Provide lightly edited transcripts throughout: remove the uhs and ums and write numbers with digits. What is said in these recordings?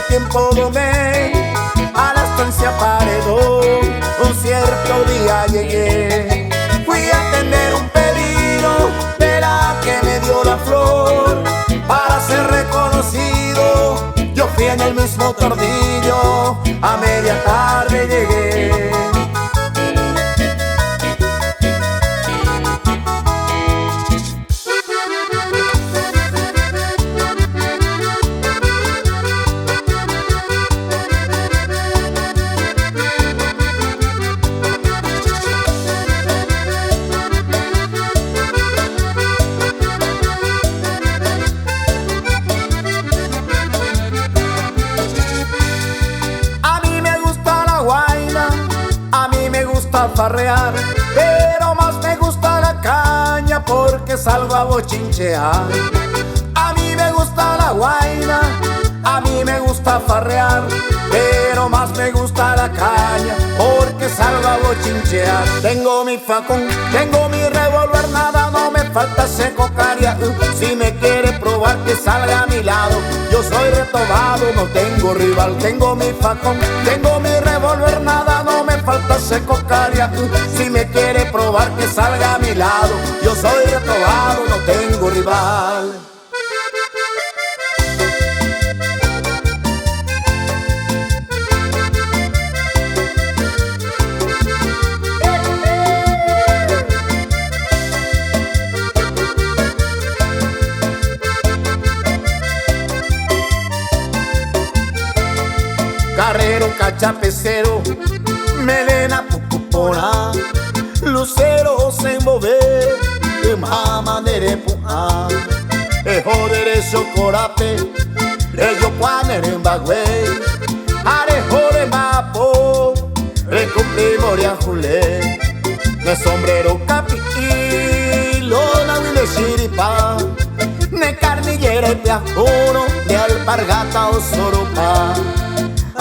tiempo domé a la estancia Paredón. Un cierto día llegué, fui a atender un pedido de la que me dio la flor. Para ser reconocido, yo fui en el mismo tordillo, a media tarde llegué. Farrear, pero más me gusta la caña porque salgo a bochinchear. A mí me gusta la guaina, a mí me gusta farrear, pero más me gusta la caña porque salgo a bochinchear. Tengo mi facón, tengo mi revólver, nada no me falta ese cocaria. Si me quiere probar que salga a mi lado, yo soy retobado, no tengo rival. Tengo mi facón, tengo mi revólver, nada no me falta ese cocaria. Si me quiere probar que salga a mi lado, yo soy retobado, no tengo rival. Carrero, cachapecero, melena pucupona, lucero se mover, mama nerepuá, jodere chocorape, yo cuanere en bagüey, jore mapo, recumplí moria jule, ne sombrero capi y lona wile chiripa, ne carnillera y piajuno, de alpargata o soropa.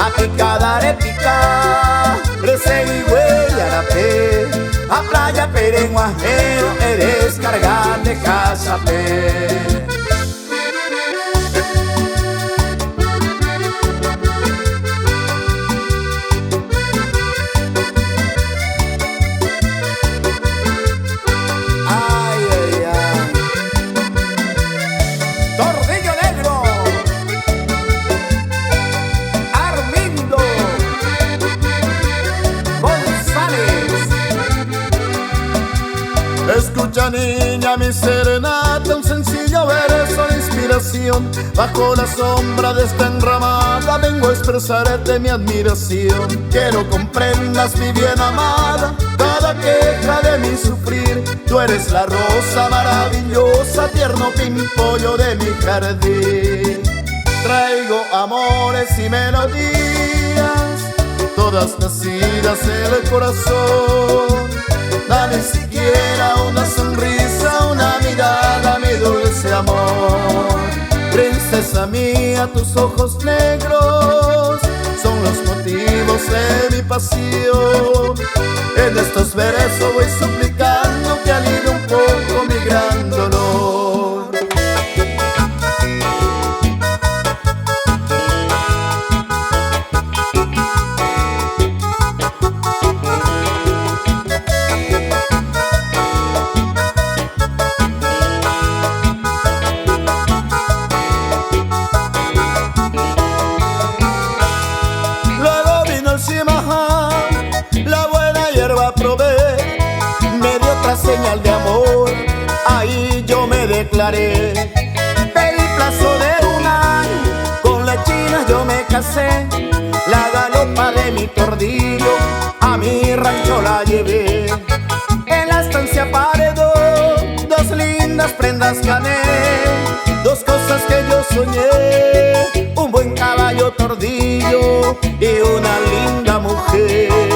A picada arepica, resegui huella arapé, a playa perenguajero, eres cargar de casapé. Ay, ay, ay. Tordillo negro, escucha niña mi serenata, un sencillo verso de inspiración. Bajo la sombra de esta enramada vengo a expresarte mi admiración. Quiero comprendas mi bien amada, cada queja de mi sufrir. Tú eres la rosa maravillosa, tierno pimpollo de mi jardín. Traigo amores y melodías, todas nacidas en el corazón. Da ni siquiera una sonrisa, una mirada, mi dulce amor. Princesa mía, tus ojos negros son los motivos de mi pasión. En estos versos voy suplicando que alivie un poco mi gran dolor. Señal de amor, ahí yo me declaré. Pedí plazo de un año, con la china yo me casé. La galopa de mi tordillo, a mi rancho la llevé. En la estancia Paredón, dos lindas prendas gané. Dos cosas que yo soñé, un buen caballo tordillo y una linda mujer.